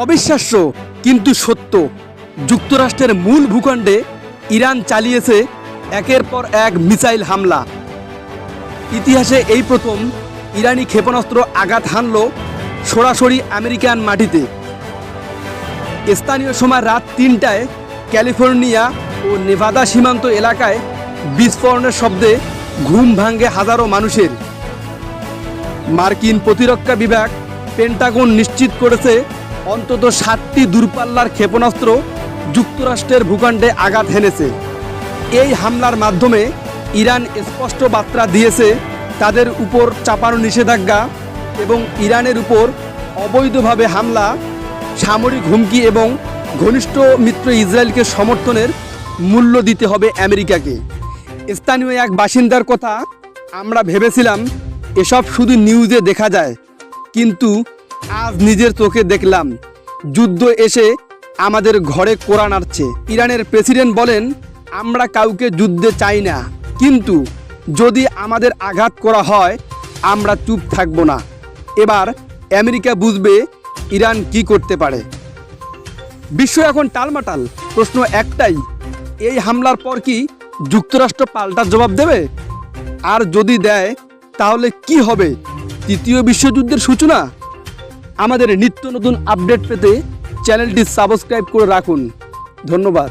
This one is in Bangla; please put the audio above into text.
অবিশ্বাস্য কিন্তু সত্য, যুক্তরাষ্ট্রের মূল ভূখণ্ডে ইরান চালিয়েছে একের পর এক মিসাইল হামলা। ইতিহাসে এই প্রথম ইরানি ক্ষেপণাস্ত্র আঘাত হানল সরাসরি আমেরিকান মাটিতে। স্থানীয় সময় রাত ৩টায় ক্যালিফোর্নিয়া ও নেভাদা সীমান্ত এলাকায় বিস্ফোরণের শব্দে ঘুম ভাঙে হাজারো মানুষের। মার্কিন প্রতিরক্ষা বিভাগ পেন্টাগন নিশ্চিত করেছে অন্তত ৭টি দূরপাল্লার ক্ষেপণাস্ত্র যুক্তরাষ্ট্রের ভূখণ্ডে আঘাত হেনেছে। এই হামলার মাধ্যমে ইরান স্পষ্ট বার্তা দিয়েছে তাদের উপর চাপানো নিষেধাজ্ঞা এবং ইরানের উপর অবৈধভাবে হামলা, সামরিক হুমকি এবং ঘনিষ্ঠ মিত্র ইসরায়েলকে সমর্থনের মূল্য দিতে হবে আমেরিকাকে। স্থানীয় এক বাসিন্দার কথা, আমরা ভেবেছিলাম এসব শুধু নিউজে দেখা যায়, কিন্তু আজ নিজের চোখে দেখলাম যুদ্ধ এসে আমাদের ঘরে কোড়া নাড়ছে। ইরানের প্রেসিডেন্ট বলেন, আমরা কাউকে যুদ্ধে চাই না, কিন্তু যদি আমাদের আঘাত করা হয় আমরা চুপ থাকব না। এবার আমেরিকা বুঝবে ইরান কি করতে পারে। বিশ্ব এখন টালমাটাল। প্রশ্ন একটাই, এই হামলার পর কি যুক্তরাষ্ট্র পাল্টা জবাব দেবে? আর যদি দেয় তাহলে কি হবে? তৃতীয় বিশ্বযুদ্ধের সূচনা? আমাদের নিত্য নতুন আপডেট পেতে চ্যানেলটি সাবস্ক্রাইব করে রাখুন। ধন্যবাদ।